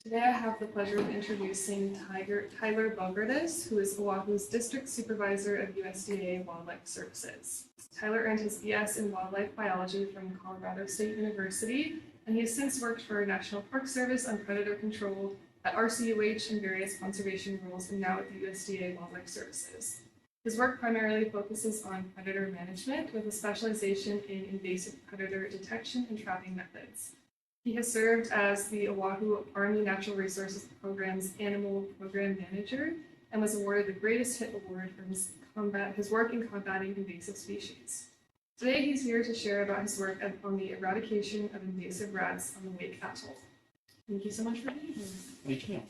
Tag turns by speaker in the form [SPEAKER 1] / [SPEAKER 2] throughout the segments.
[SPEAKER 1] Today I have the pleasure of introducing Tyler Bogardus, who is Oahu's District Supervisor of USDA Wildlife Services. Tyler earned his BS in Wildlife Biology from Colorado State University, and he has since worked for National Park Service on predator control, at RCUH and various conservation roles, and now at the USDA Wildlife Services. His work primarily focuses on predator management with a specialization in invasive predator detection and trapping methods. He has served as the Oʻahu Army Natural Resources Program's Animal Program Manager and was awarded the Greatest Hit Award for his work in combating invasive species. Today he's here to share about his work on the eradication of invasive rats on the Wake Atoll. Thank you so much for being here.
[SPEAKER 2] Thank you.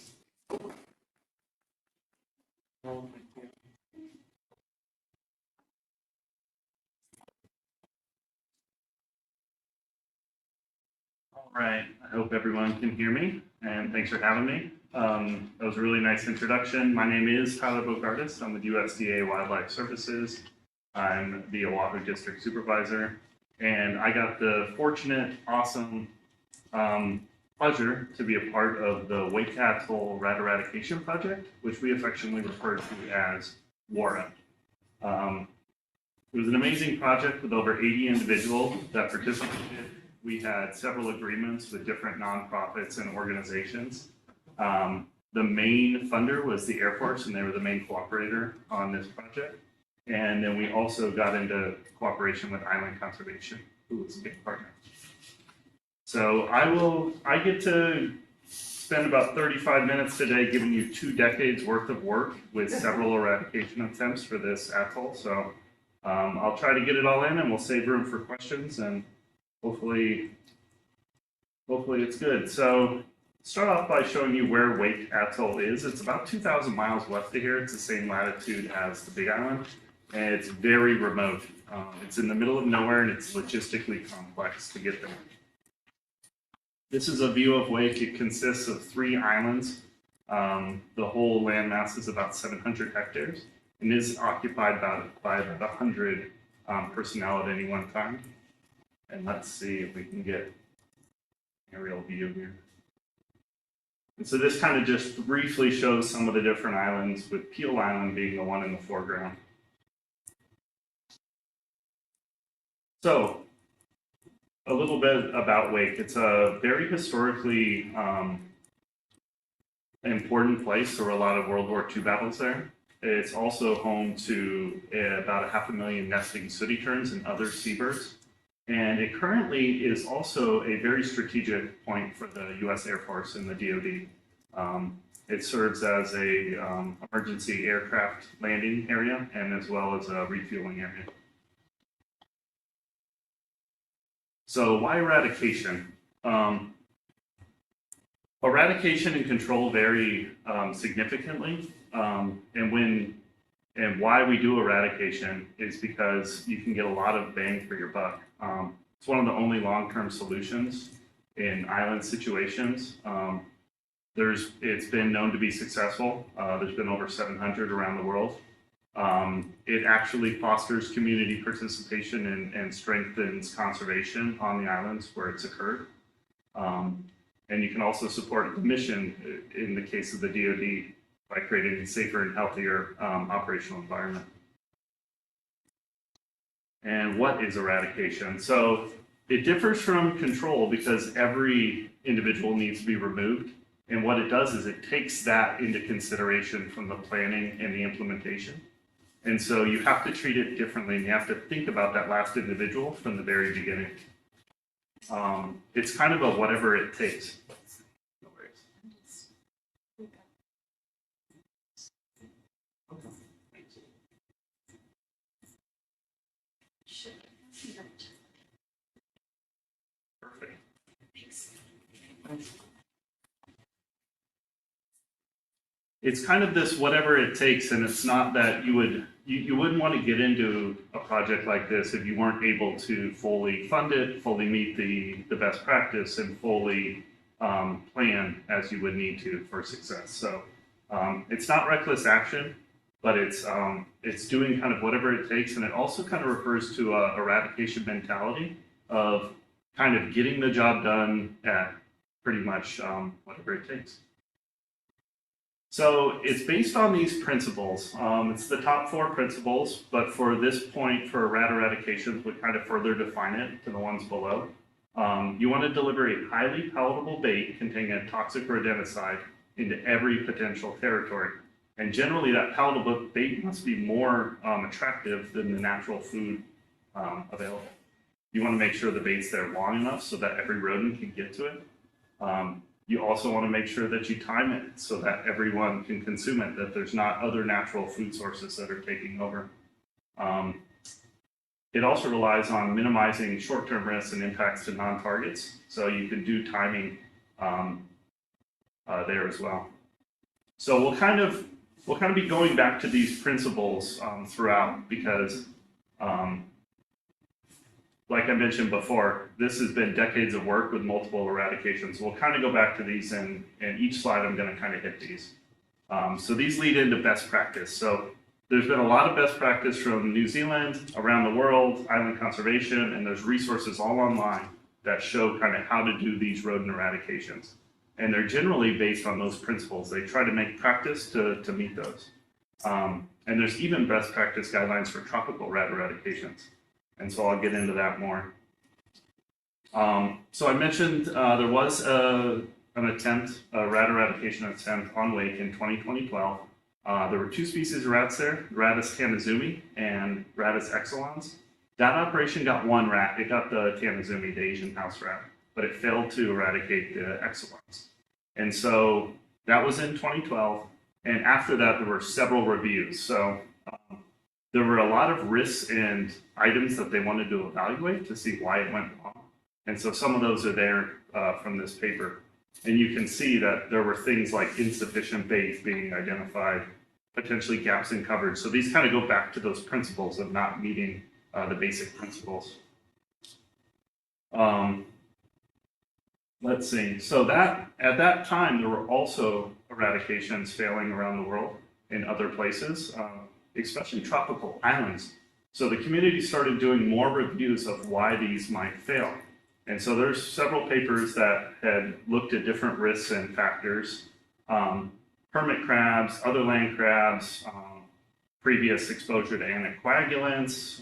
[SPEAKER 2] All right, I hope everyone can hear me, and thanks for having me. That was a really nice introduction. My name is Tyler Bogardus. I'm with USDA Wildlife Services. I'm the Oʻahu District Supervisor, and I got the fortunate, awesome pleasure to be a part of the Wake Atoll Rat Eradication Project, which we affectionately refer to as WARA. It was an amazing project with over 80 individuals that participated. We had several agreements with different nonprofits and organizations. The main funder was the Air Force, and they were the main cooperator on this project. And then we also got into cooperation with Island Conservation, who was a big partner. So I get to spend about 35 minutes today giving you 2 decades worth of work with several eradication attempts for this atoll. So I'll try to get it all in, and we'll save room for questions, and hopefully it's good. So start off by showing you where Wake Atoll is. It's about 2,000 miles west of here. It's the same latitude as the Big Island, and it's very remote. It's in the middle of nowhere, and it's logistically complex to get there. This is a view of Wake. It consists of 3 islands. The whole landmass is about 700 hectares and is occupied by about 100 personnel at any one time. And let's see if we can get an aerial view here. And so this kind of just briefly shows some of the different islands, with Peel Island being the one in the foreground. So a little bit about Wake. It's a very historically important place. There were a lot of World War II battles there. It's also home to about 500,000 nesting sooty terns and other seabirds. And it currently is also a very strategic point for the U.S. Air Force and the DoD. It serves as a emergency aircraft landing area, and as well as a refueling area. So why eradication? Eradication and control vary significantly, and why we do eradication is because you can get a lot of bang for your buck. It's one of the only long-term solutions in island situations. It's been known to be successful. There's been over 700 around the world. It actually fosters community participation and strengthens conservation on the islands where it's occurred. And you can also support the mission in the case of the DoD by creating a safer and healthier operational environment. And what is eradication? So it differs from control because every individual needs to be removed. And what it does is it takes that into consideration from the planning and the implementation. And so you have to treat it differently, and you have to think about that last individual from the very beginning. It's kind of a whatever it takes. No worries. Perfect. It's kind of this whatever it takes, and it's not that you wouldn't want to get into a project like this if you weren't able to fully fund it, fully meet the best practice, and fully plan as you would need to for success. So it's not reckless action, but it's doing kind of whatever it takes, and it also kind of refers to a eradication mentality of kind of getting the job done at pretty much whatever it takes. So it's based on these principles. It's the top 4 principles, but for this point, for rat eradications, we kind of further define it to the ones below. You want to deliver a highly palatable bait containing a toxic rodenticide into every potential territory. And generally, that palatable bait must be more attractive than the natural food available. You want to make sure the bait's there long enough so that every rodent can get to it. You also want to make sure that you time it so that everyone can consume it, that there's not other natural food sources that are taking over. It also relies on minimizing short-term risks and impacts to non-targets, so you can do timing there as well. So we'll kind of be going back to these principles throughout, because like I mentioned before, this has been decades of work with multiple eradications. We'll kind of go back to these, and each slide I'm going to kind of hit these. So these lead into best practice. So there's been a lot of best practice from New Zealand, around the world, island conservation, and there's resources all online that show kind of how to do these rodent eradications. And they're generally based on those principles. They try to make practice to meet those. And there's even best practice guidelines for tropical rat eradications. And so I'll get into that more. So I mentioned there was an attempt, a rat eradication attempt on Lake in 2012. There were 2 species of rats there, Rattus tanazumi and Rattus excellens. That operation got 1 rat. It got the tanazumi, the Asian house rat, but it failed to eradicate the excellens. And so that was in 2012. And after that, there were several reviews. So there were a lot of risks and items that they wanted to evaluate to see why it went wrong. And so some of those are there from this paper. And you can see that there were things like insufficient bait being identified, potentially gaps in coverage. So these kind of go back to those principles of not meeting the basic principles. Let's see. So that at that time, there were also eradications failing around the world in other places, especially tropical islands. So the community started doing more reviews of why these might fail. And so there's several papers that had looked at different risks and factors, hermit crabs, other land crabs, previous exposure to anticoagulants,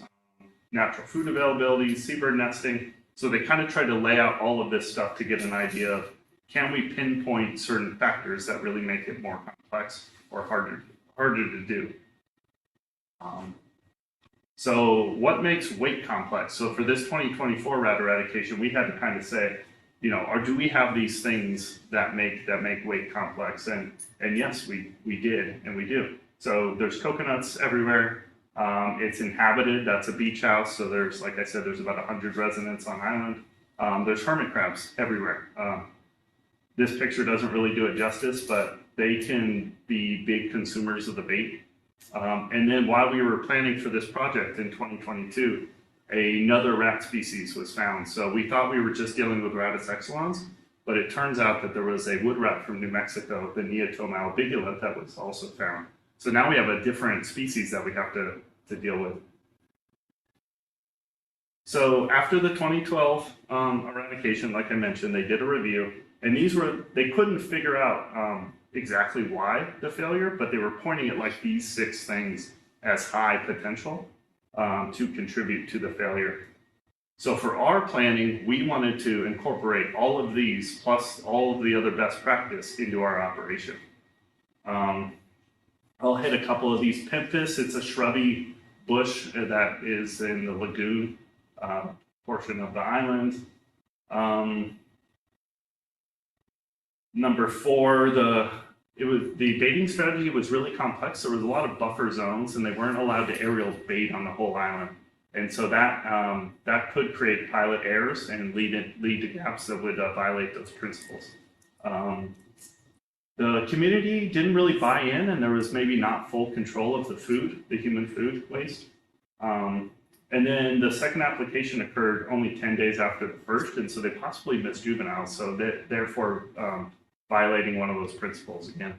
[SPEAKER 2] natural food availability, seabird nesting. So they kind of tried to lay out all of this stuff to get an idea of, can we pinpoint certain factors that really make it more complex or harder to do? So what makes weight complex? So for this 2024 rat eradication, we had to kind of say, or do we have these things that make weight complex? And yes, we did, and we do. So there's coconuts everywhere. It's inhabited. That's a beach house. So there's, like I said, there's about 100 residents on island. There's hermit crabs everywhere. This picture doesn't really do it justice, but they can be big consumers of the bait. And then while we were planning for this project in 2022, another rat species was found. So we thought we were just dealing with Rattus excellens, but it turns out that there was a wood rat from New Mexico, the Neotoma albigula, that was also found. So now we have a different species that we have to deal with. So after the 2012 eradication, like I mentioned, they did a review, and they couldn't figure out exactly why the failure, but they were pointing at like these 6 things as high potential to contribute to the failure. So for our planning, we wanted to incorporate all of these plus all of the other best practice into our operation. I'll hit a couple of these. Pemphis, it's a shrubby bush that is in the lagoon portion of the island. Number 4, the baiting strategy was really complex. There was a lot of buffer zones, and they weren't allowed to aerial bait on the whole island. And so that could create pilot errors and lead to gaps that would violate those principles. The community didn't really buy in, and there was maybe not full control of the human food waste. And then the second application occurred only 10 days after the first, and so they possibly missed juveniles, so therefore violating one of those principles again.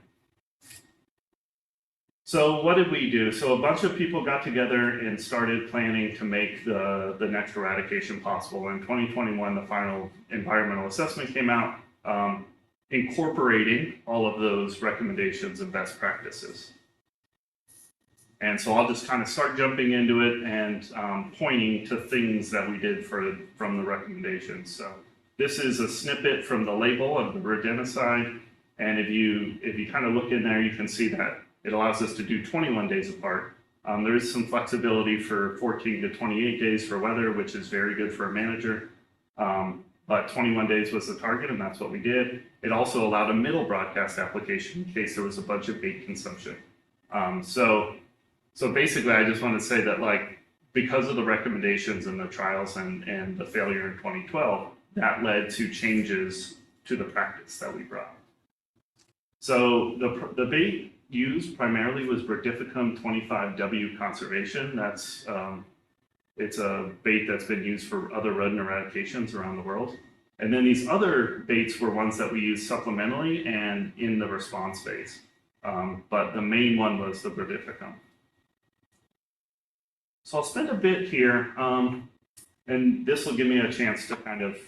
[SPEAKER 2] So what did we do? So a bunch of people got together and started planning to make the next eradication possible. In 2021, the final environmental assessment came out. incorporating all of those recommendations and best practices. And so I'll just kind of start jumping into it and pointing to things that we did from the recommendations. So this is a snippet from the label of the rodenticide. And if you kind of look in there, you can see that it allows us to do 21 days apart. There is some flexibility for 14 to 28 days for weather, which is very good for a manager. But 21 days was the target, and that's what we did. It also allowed a middle broadcast application in case there was a bunch of bait consumption. So basically, I just want to say that, like, because of the recommendations and the trials and the failure in 2012, that led to changes to the practice that we brought. So the bait used primarily was Brodificum 25W conservation. That's it's a bait that's been used for other rodent eradications around the world. And then these other baits were ones that we used supplementally and in the response phase. But the main one was the Brodificum. So I'll spend a bit here, and this will give me a chance to kind of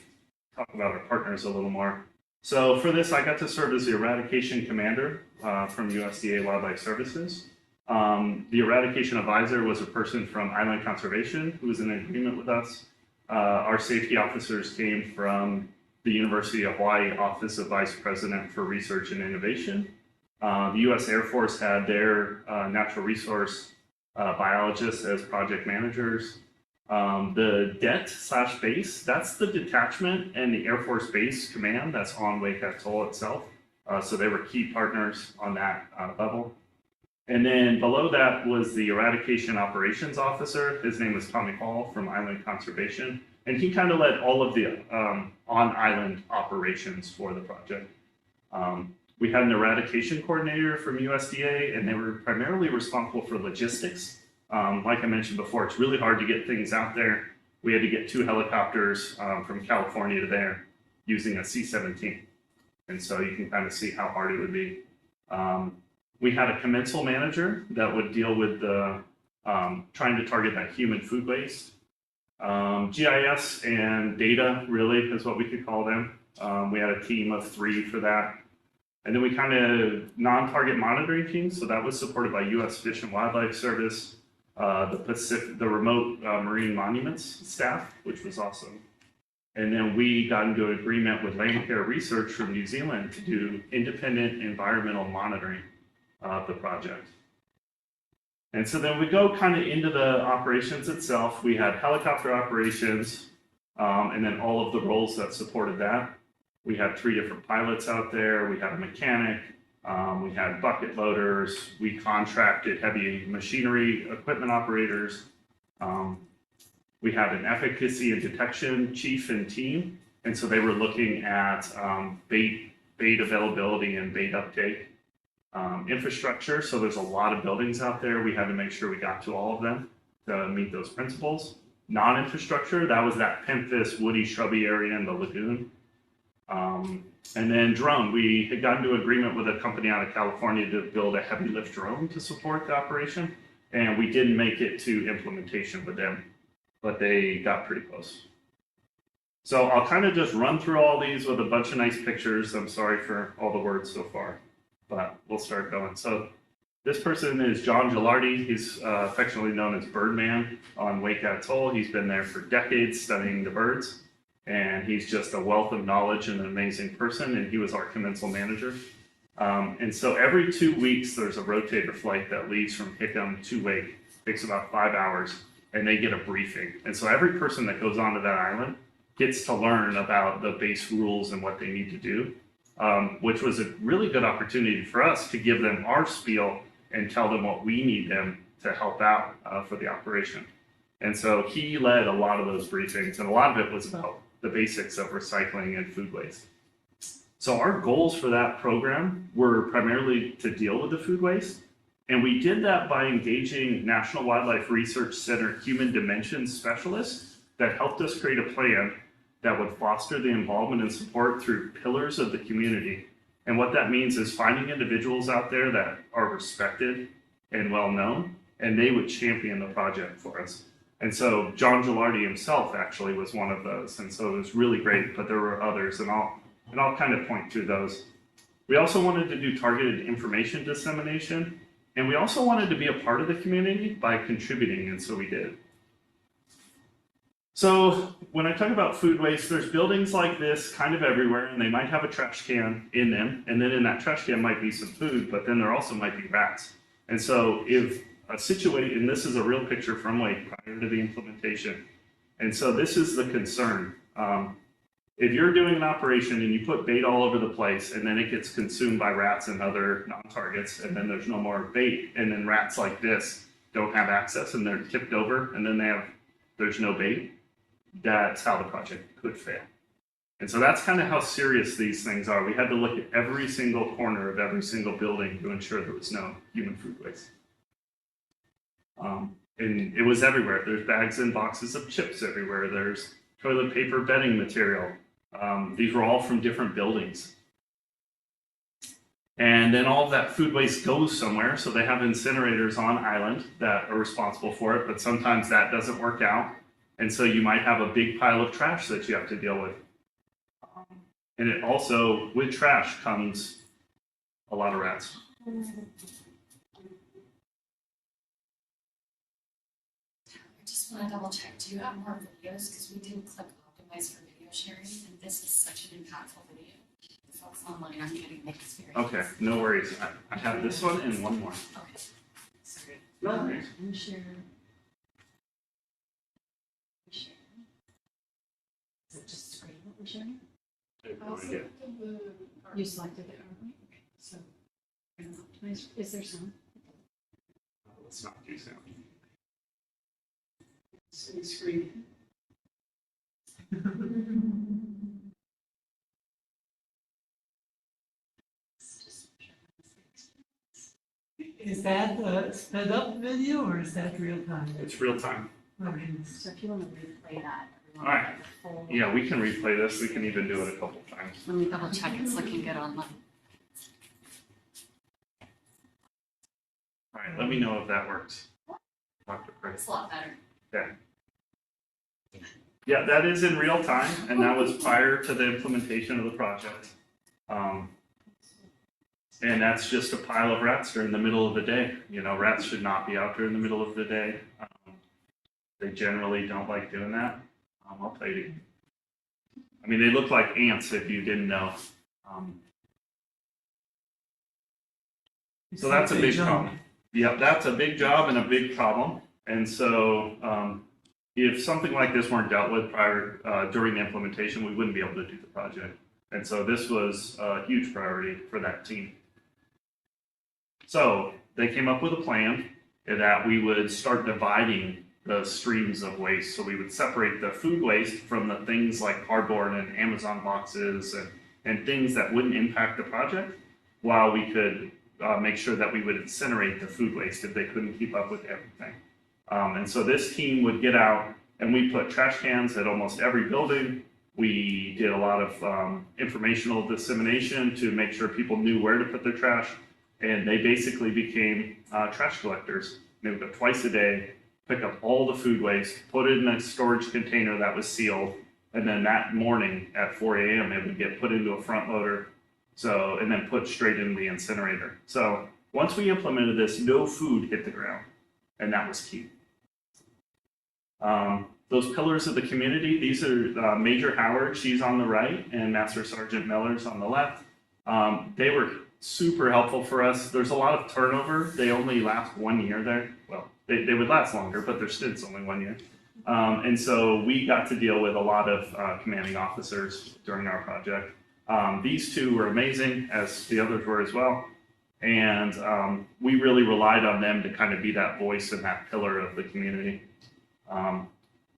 [SPEAKER 2] talk about our partners a little more. So for this, I got to serve as the Eradication Commander from USDA Wildlife Services. The Eradication Advisor was a person from Island Conservation who was in agreement with us. Our safety officers came from the University of Hawaii Office of Vice President for Research and Innovation. The U.S. Air Force had their natural resource biologists as project managers. The DET/base, that's the detachment and the Air Force Base Command that's on Wake Atoll itself. So they were key partners on that level. And then below that was the Eradication Operations Officer. His name was Tommy Hall from Island Conservation. And he kind of led all of the on-island operations for the project. We had an eradication coordinator from USDA, and they were primarily responsible for logistics. Like I mentioned before, it's really hard to get things out there. We had to get 2 helicopters from California to there using a C-17. And so you can kind of see how hard it would be. We had a commensal manager that would deal with the trying to target that human food waste. GIS and data really is what we could call them. We had a team of 3 for that. And then we kind of non-target monitoring teams. So that was supported by U.S. Fish and Wildlife Service, the remote marine monuments staff, which was awesome. And then we got into an agreement with Land Care Research from New Zealand to do independent environmental monitoring of the project. And so then we go kind of into the operations itself. We had helicopter operations, and then all of the roles that supported that. We had 3 different pilots out there. We had a mechanic. We had bucket loaders. We contracted heavy machinery equipment operators. We had an efficacy and detection chief and team. And so they were looking at bait availability and bait uptake. Infrastructure, so there's a lot of buildings out there. We had to make sure we got to all of them to meet those principles. Non-infrastructure, that was that Pemphis woody shrubby area in the lagoon. And then drone, we had gotten to agreement with a company out of California to build a heavy lift drone to support the operation. And we didn't make it to implementation with them, but they got pretty close. So I'll kind of just run through all these with a bunch of nice pictures. I'm sorry for all the words so far, but we'll start going. So this person is John Gilardi. He's affectionately known as Birdman on Wake Atoll. He's been there for decades studying the birds. And he's just a wealth of knowledge and an amazing person, and he was our commensal manager. And so every 2 weeks, there's a rotator flight that leaves from Hickam to Wake. It takes about 5 hours, and they get a briefing. And so every person that goes onto that island gets to learn about the base rules and what they need to do, which was a really good opportunity for us to give them our spiel and tell them what we need them to help out for the operation. And so he led a lot of those briefings, and a lot of it was about the basics of recycling and food waste. So our goals for that program were primarily to deal with the food waste. And we did that by engaging National Wildlife Research Center human dimensions specialists that helped us create a plan that would foster the involvement and support through pillars of the community. And what that means is finding individuals out there that are respected and well known, and they would champion the project for us. And so John Gilardi himself actually was one of those. And so it was really great, but there were others, and And I'll kind of point to those. We also wanted to do targeted information dissemination, and we also wanted to be a part of the community by contributing, and so we did. So when I talk about food waste, there's buildings like this kind of everywhere, and they might have a trash can in them, and then in that trash can might be some food, but then there also might be rats. And so if a situation, and this is a real picture from Wake prior to the implementation, and so this is the concern. If you're doing an operation and you put bait all over the place and then it gets consumed by rats and other non-targets, and then there's no more bait, and then rats like this don't have access and they're tipped over, and then there's no bait, that's how the project could fail. And so that's kind of how serious these things are. We had to look at every single corner of every single building to ensure there was no human food waste. And it was everywhere. There's bags and boxes of chips everywhere. There's toilet paper bedding material. These were all from different buildings. And then all of that food waste goes somewhere. So they have incinerators on island that are responsible for it, but sometimes that doesn't work out. And so you might have a big pile of trash that you have to deal with. And it also, with trash comes a lot of rats.
[SPEAKER 3] I just want to double check, do you have more videos? Because we didn't click optimize for video sharing, and this is such an impactful video. The folks online aren't getting the experience.
[SPEAKER 2] Okay, no worries. I have this one and one more.
[SPEAKER 3] Okay. Sorry.
[SPEAKER 2] No worries.
[SPEAKER 3] I'm share. Share. Is it just screen that we're sharing? You selected it, okay. So, optimize. Is there sound?
[SPEAKER 2] Let's not do sound.
[SPEAKER 3] Screen.
[SPEAKER 4] Is that a sped up video or is that real time?
[SPEAKER 2] It's real time.
[SPEAKER 4] Okay.
[SPEAKER 3] So if you want to replay that.
[SPEAKER 2] All right. Yeah, we can replay this. We can even do it a couple times.
[SPEAKER 3] Let me double check, it's looking good online.
[SPEAKER 2] All right, let me know if that works. Dr. Price.
[SPEAKER 3] It's a lot better.
[SPEAKER 2] Okay. Yeah, that is in real time, and that was prior to the implementation of the project. And that's just a pile of rats during the middle of the day. You know, rats should not be out during the middle of the day. They generally don't like doing that. I'll play it again. I mean, they look like ants if you didn't know. So that's a big problem. Yeah, that's a big job and a big problem. And so if something like this weren't dealt with prior during the implementation, we wouldn't be able to do the project. And so this was a huge priority for that team. So they came up with a plan that we would start dividing the streams of waste. So we would separate the food waste from the things like cardboard and Amazon boxes and things that wouldn't impact the project, while we could make sure that we would incinerate the food waste if they couldn't keep up with everything. And so this team would get out, and we put trash cans at almost every building. We did a lot of informational dissemination to make sure people knew where to put their trash, and they basically became trash collectors. They would go twice a day, pick up all the food waste, put it in a storage container that was sealed, and then that morning at 4 a.m. it would get put into a front loader, and then put straight into the incinerator. So once we implemented this, no food hit the ground, and that was key. Those pillars of the community, these are Major Howard, she's on the right, and Master Sergeant Miller's on the left. They were super helpful for us. There's a lot of turnover. They only last 1 year there. Well, they would last longer, but their stint's only 1 year. And so we got to deal with a lot of commanding officers during our project. These two were amazing, as the others were as well. And we really relied on them to kind of be that voice and that pillar of the community.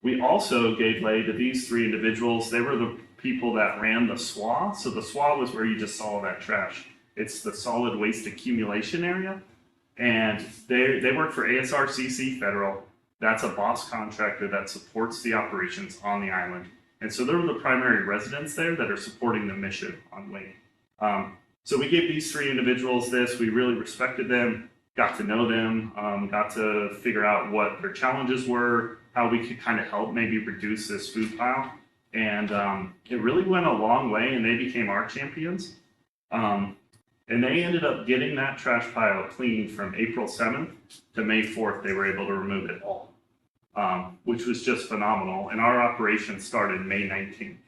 [SPEAKER 2] We also gave lay to these three individuals. They were the people that ran the SWA. So the SWA was where you just saw that trash. It's the solid waste accumulation area. And they work for ASRCC Federal. That's a boss contractor that supports the operations on the island. And so they're the primary residents there that are supporting the mission on Wake. So we gave these three individuals this. We really respected them, got to know them, got to figure out what their challenges were, how we could kind of help maybe reduce this food pile. And it really went a long way, and they became our champions. And they ended up getting that trash pile cleaned from April 7th to May 4th. They were able to remove it all, which was just phenomenal. And our operation started May 19th.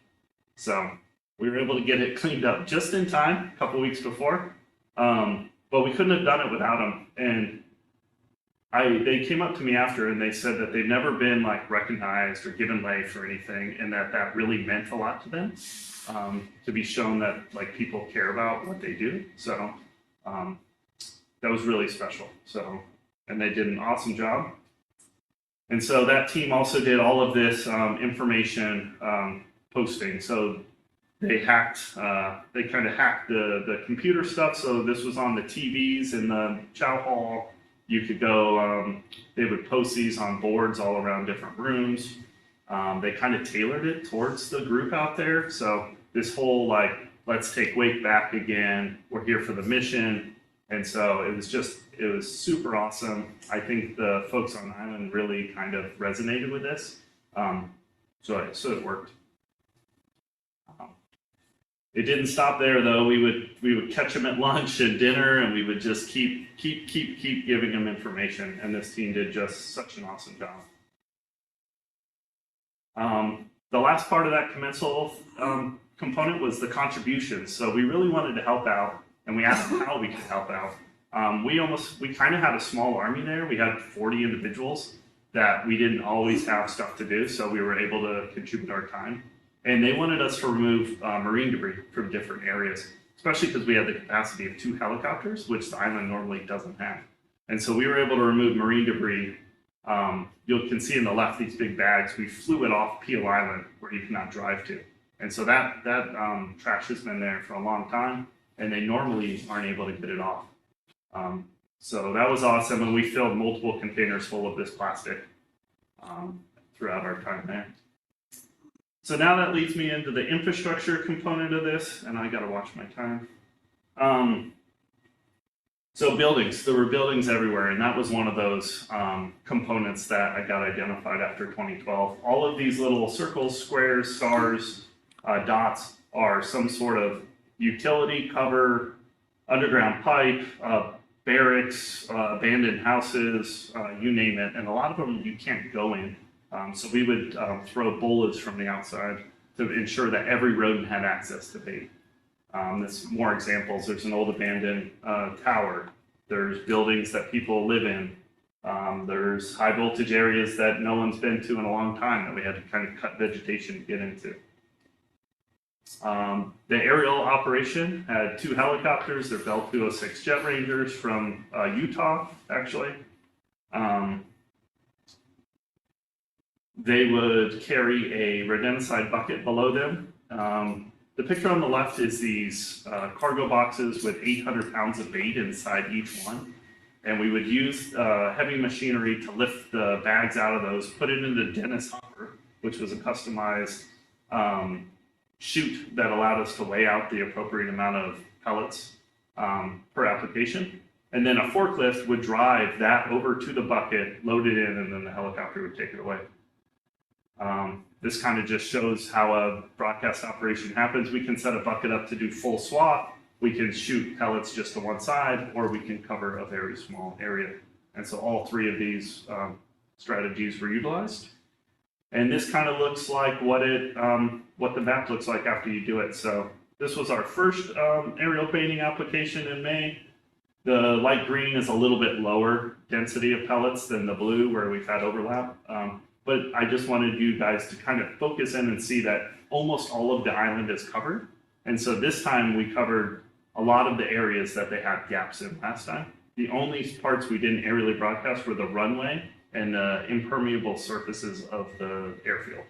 [SPEAKER 2] So we were able to get it cleaned up just in time, a couple weeks before. But we couldn't have done it without them. And they came up to me after and they said that they've never been like recognized or given lay for anything, and that really meant a lot to them, to be shown that like people care about what they do. So that was really special. So, and they did an awesome job. And so that team also did all of this information posting. So they hacked, they kind of hacked the computer stuff. So this was on the TVs in the chow hall. You could go, they would post these on boards all around different rooms. They kind of tailored it towards the group out there. So this whole like, let's take Wake back again. We're here for the mission. And so it was super awesome. I think the folks on the island really kind of resonated with this. So it worked. It didn't stop there though. We would catch them at lunch and dinner, and we would just keep giving them information. And this team did just such an awesome job. The last part of that commensal component was the contributions. So we really wanted to help out, and we asked how we could help out. We kind of had a small army there. We had 40 individuals that we didn't always have stuff to do, so we were able to contribute our time. And they wanted us to remove marine debris from different areas, especially because we had the capacity of 2 helicopters, which the island normally doesn't have. And so we were able to remove marine debris. You can see in the left these big bags. We flew it off Peel Island, where you cannot drive to. And so that trash has been there for a long time, and they normally aren't able to get it off. So that was awesome, and we filled multiple containers full of this plastic throughout our time there. So now that leads me into the infrastructure component of this, and I got to watch my time. So buildings, there were buildings everywhere, and that was one of those components that I got identified after 2012. All of these little circles, squares, stars, dots are some sort of utility cover, underground pipe, barracks, abandoned houses, you name it, and a lot of them you can't go in. So we would throw bullets from the outside to ensure that every rodent had access to bait. There's more examples. There's an old abandoned tower. There's buildings that people live in. There's high voltage areas that no one's been to in a long time that we had to kind of cut vegetation to get into. The aerial operation had 2 helicopters. They're Bell 206 Jet Rangers from Utah, actually. They would carry a rodenticide bucket below them. The picture on the left is these cargo boxes with 800 pounds of bait inside each one. And we would use heavy machinery to lift the bags out of those, put it into Dennis Hopper, which was a customized chute that allowed us to weigh out the appropriate amount of pellets per application. And then a forklift would drive that over to the bucket, load it in, and then the helicopter would take it away. This kind of just shows how a broadcast operation happens. We can set a bucket up to do full swath. We can shoot pellets just to one side, or we can cover a very small area. And so all 3 of these strategies were utilized. And this kind of looks like what the map looks like after you do it. So this was our first aerial baiting application in May. The light green is a little bit lower density of pellets than the blue, where we've had overlap. But I just wanted you guys to kind of focus in and see that almost all of the island is covered. And so this time we covered a lot of the areas that they had gaps in last time. The only parts we didn't aerially broadcast were the runway and the impermeable surfaces of the airfield.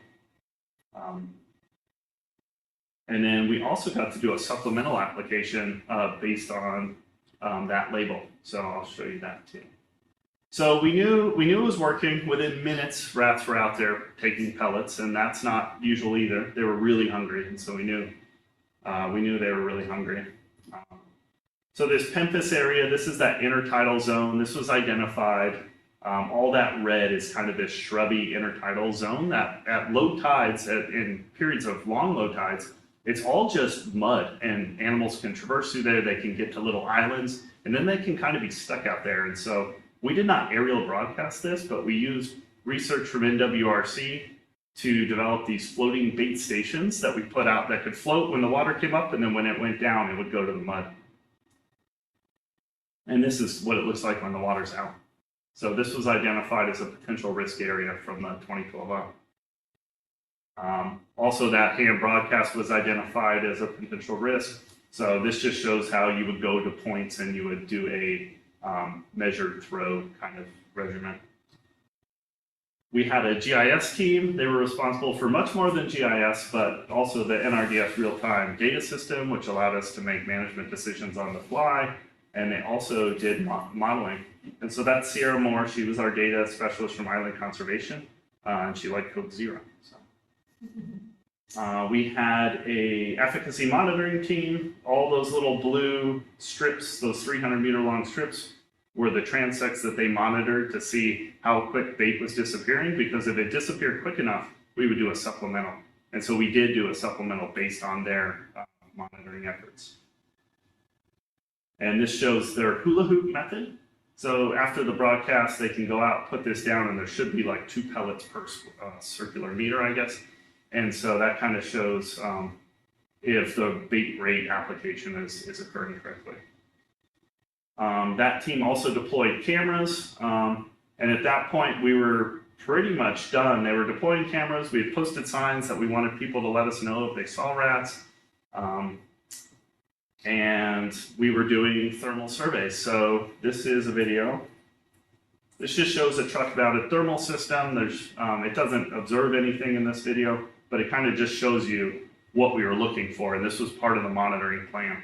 [SPEAKER 2] And then we also got to do a supplemental application based on that label. So I'll show you that too. So we knew it was working. Within minutes, rats were out there taking pellets, and that's not usual either. They were really hungry, and so we knew they were really hungry. So this Pempis area, this is that intertidal zone. This was identified. All that red is kind of this shrubby intertidal zone that at low tides, in periods of long low tides, it's all just mud, and animals can traverse through there. They can get to little islands, and then they can kind of be stuck out there. And so we did not aerial broadcast this, but we used research from NWRC to develop these floating bait stations that we put out that could float when the water came up, and then when it went down, it would go to the mud. And this is what it looks like when the water's out. So this was identified as a potential risk area from the 2012 up. Also, that hand broadcast was identified as a potential risk. So this just shows how you would go to points and you would do a measured throw kind of regimen. We had a GIS team. They were responsible for much more than GIS, but also the NRDF real-time data system, which allowed us to make management decisions on the fly. And they also did modeling. And so that's Sierra Moore. She was our data specialist from Island Conservation, and she liked Code Zero. So. We had a efficacy monitoring team. All those little blue strips, those 300-meter long strips, were the transects that they monitored to see how quick bait was disappearing, because if it disappeared quick enough, we would do a supplemental. And so we did do a supplemental based on their monitoring efforts. And this shows their hula hoop method. So after the broadcast, they can go out, put this down, and there should be like 2 pellets per circular meter, I guess. And so that kind of shows if the bait rate application is occurring correctly. That team also deployed cameras. And at that point, we were pretty much done. They were deploying cameras. We had posted signs that we wanted people to let us know if they saw rats. And we were doing thermal surveys. So this is a video. This just shows a truck-mounted thermal system. It doesn't observe anything in this video, but it kind of just shows you what we were looking for. And this was part of the monitoring plan.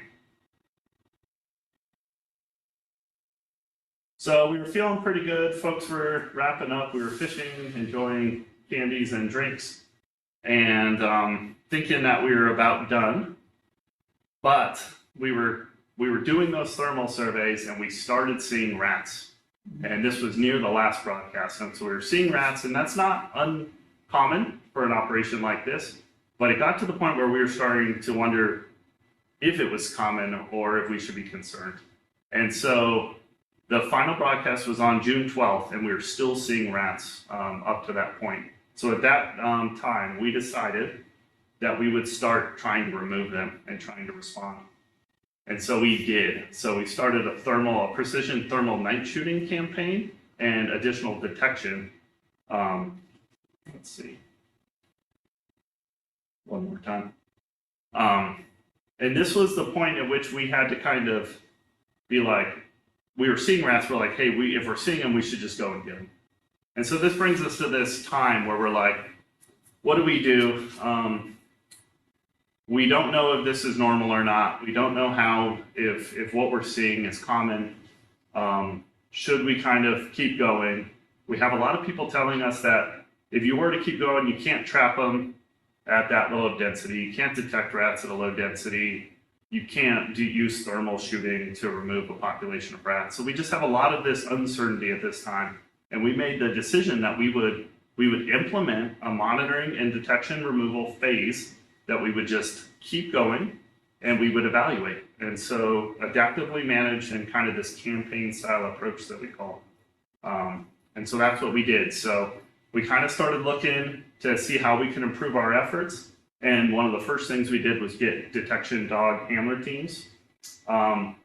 [SPEAKER 2] So we were feeling pretty good. Folks were wrapping up. We were fishing, enjoying candies and drinks, and thinking that we were about done. But we were doing those thermal surveys, and we started seeing rats. And this was near the last broadcast, and so we were seeing rats, and that's not uncommon for an operation like this. But it got to the point where we were starting to wonder if it was common or if we should be concerned. And so the final broadcast was on June 12th, and we were still seeing rats up to that point. So at that time, we decided that we would start trying to remove them and trying to respond. And so we did. So we started a precision thermal night shooting campaign and additional detection. Let's see. One more time. And this was the point at which we had to kind of be like, we were seeing rats, we're like, hey, if we're seeing them, we should just go and get them. And so this brings us to this time where we're like, what do we do? We don't know if this is normal or not. We don't know if what we're seeing is common. Should we kind of keep going? We have a lot of people telling us that if you were to keep going, you can't trap them at that low of density. You can't detect rats at a low density. You can't use thermal shooting to remove a population of rats. So we just have a lot of this uncertainty at this time. And we made the decision that we would implement a monitoring and detection removal phase that we would just keep going and we would evaluate. And so adaptively manage and kind of this campaign style approach that we call. And so that's what we did. So we kind of started looking to see how we can improve our efforts. And one of the first things we did was get detection dog handler teams.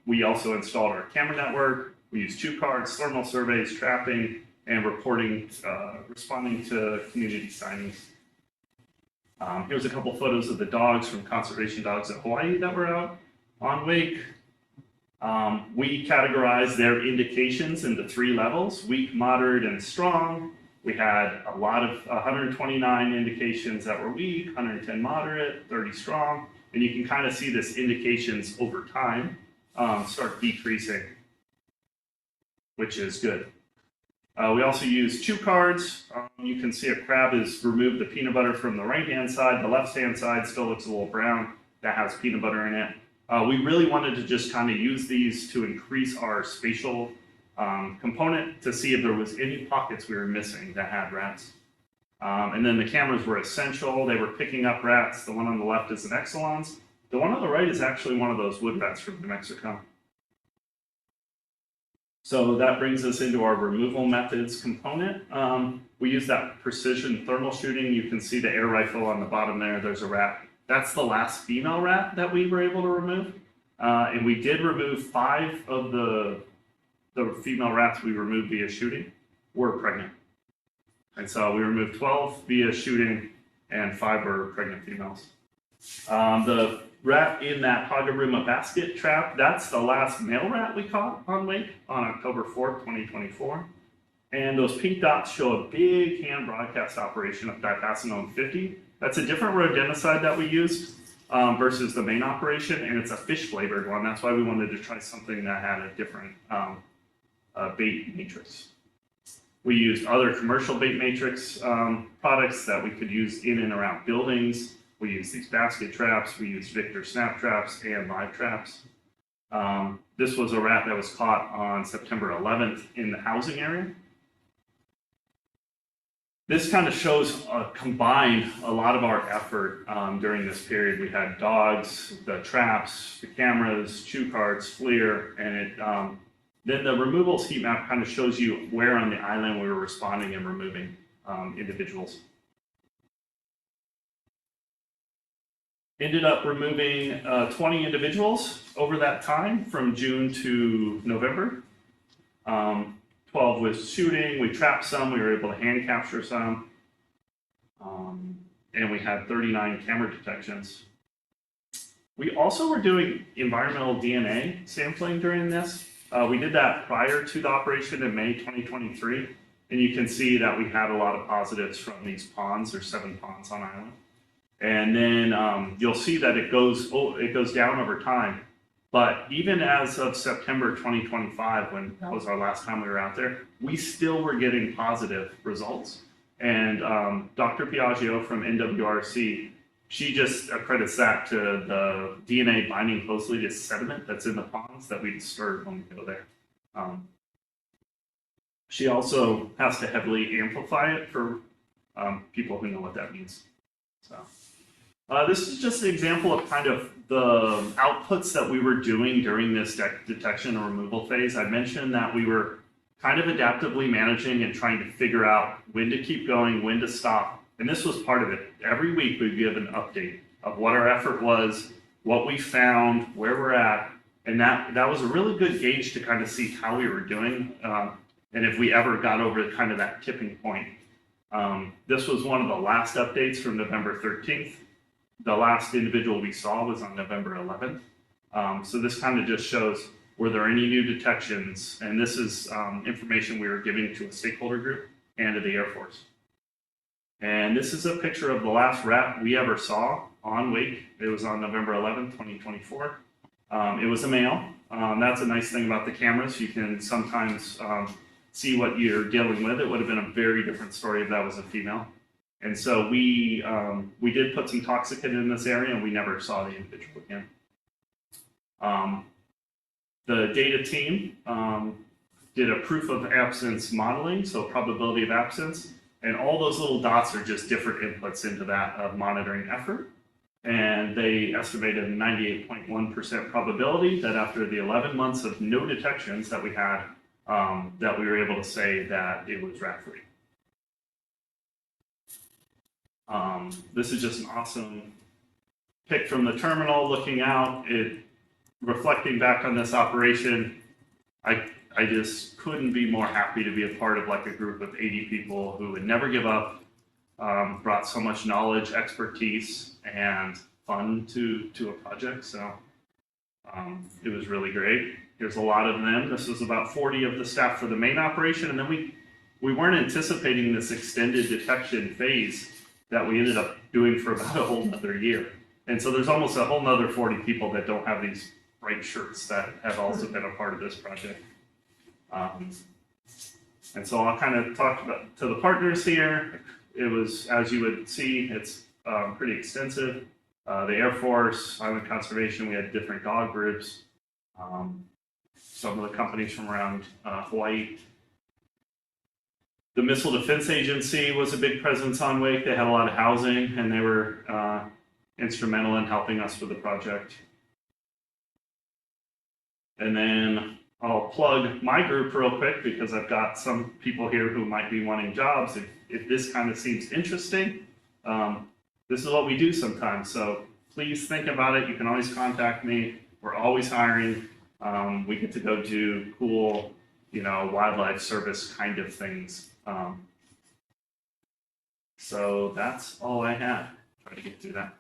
[SPEAKER 2] We also installed our camera network. We used 2 cards, thermal surveys, trapping, and reporting, responding to community signings. Here's a couple photos of the dogs from conservation dogs in Hawaii that were out on wake. We categorized their indications into 3 levels: weak, moderate, and strong. We had a lot of 129 indications that were weak, 110 moderate, 30 strong, and you can kind of see this indications over time start decreasing, which is good. We also use 2 cards. You can see a crab has removed the peanut butter from the right-hand side. The left-hand side still looks a little brown. That has peanut butter in it. We really wanted to just kind of use these to increase our spatial component to see if there was any pockets we were missing that had rats. And then the cameras were essential. They were picking up rats. The one on the left is an Exelons. The one on the right is actually one of those wood rats from New Mexico. So that brings us into our removal methods component. We use that precision thermal shooting. You can see the air rifle on the bottom there. There's a rat. That's the last female rat that we were able to remove. And we did remove 5 of the female rats we removed via shooting were pregnant. And so we removed 12 via shooting and 5 were pregnant females. The rat in that Hagaruma basket trap, that's the last male rat we caught on Wake on October 4th, 2024. And those pink dots show a big hand broadcast operation of dipassinone 50. That's a different rodenticide that we used versus the main operation, and it's a fish flavored one. That's why we wanted to try something that had a different bait matrix. We used other commercial bait matrix products that we could use in and around buildings. We used these basket traps, we used Victor snap traps and live traps. This was a rat that was caught on September 11th in the housing area. This kind of shows combined a lot of our effort during this period. We had dogs, the traps, the cameras, chew cards, FLIR, and then the removals heat map kind of shows you where on the island we were responding and removing individuals. Ended up removing 20 individuals over that time from June to November. 12 was shooting, we trapped some, we were able to hand capture some, and we had 39 camera detections. We also were doing environmental DNA sampling during this. We did that prior to the operation in May 2023, and you can see that we had a lot of positives from these ponds. There's 7 ponds on island. And then you'll see that it goes down over time. But even as of September 2025, when that was our last time we were out there, we still were getting positive results. And Dr. Piaggio from NWRC, she just accredits that to the DNA binding closely to sediment that's in the ponds that we disturb when we go there. She also has to heavily amplify it for people who know what that means. So. This is just an example of kind of the outputs that we were doing during this detection and removal phase. I mentioned that we were kind of adaptively managing and trying to figure out when to keep going, when to stop. And this was part of it. Every week we'd give an update of what our effort was, what we found, where we're at. And that was a really good gauge to kind of see how we were doing and if we ever got over kind of that tipping point. This was one of the last updates from November 13th. The last individual we saw was on November 11th. So this kind of just shows, were there any new detections? And this is information we were giving to a stakeholder group and to the Air Force. And this is a picture of the last rat we ever saw on Wake. It was on November 11th, 2024. It was a male. That's a nice thing about the cameras. You can sometimes see what you're dealing with. It would have been a very different story if that was a female. And so we did put some toxicant in this area, and we never saw the individual again. The data team did a proof of absence modeling, so probability of absence, and all those little dots are just different inputs into that monitoring effort. And they estimated a 98.1% probability that after the 11 months of no detections that we had, that we were able to say that it was rat-free. This is just an awesome pic from the terminal looking out. Reflecting back on this operation, I just couldn't be more happy to be a part of like a group of 80 people who would never give up, brought so much knowledge, expertise, and fun to a project. So it was really great. There's a lot of them. This was about 40 of the staff for the main operation, and then we weren't anticipating this extended detection phase that we ended up doing for about a whole nother year. And so there's almost a whole nother 40 people that don't have these bright shirts that have also been a part of this project. And so I'll kind of talk to the partners here. It was, as you would see, it's pretty extensive. The Air Force, Island Conservation, we had different dog groups. some of the companies from around Hawaii. The Missile Defense Agency was a big presence on Wake. They had a lot of housing, and they were instrumental in helping us with the project. And then I'll plug my group real quick because I've got some people here who might be wanting jobs. If this kind of seems interesting, this is what we do sometimes. So please think about it. You can always contact me. We're always hiring. We get to go do cool, wildlife service kind of things. So that's all I had. Try to get through that.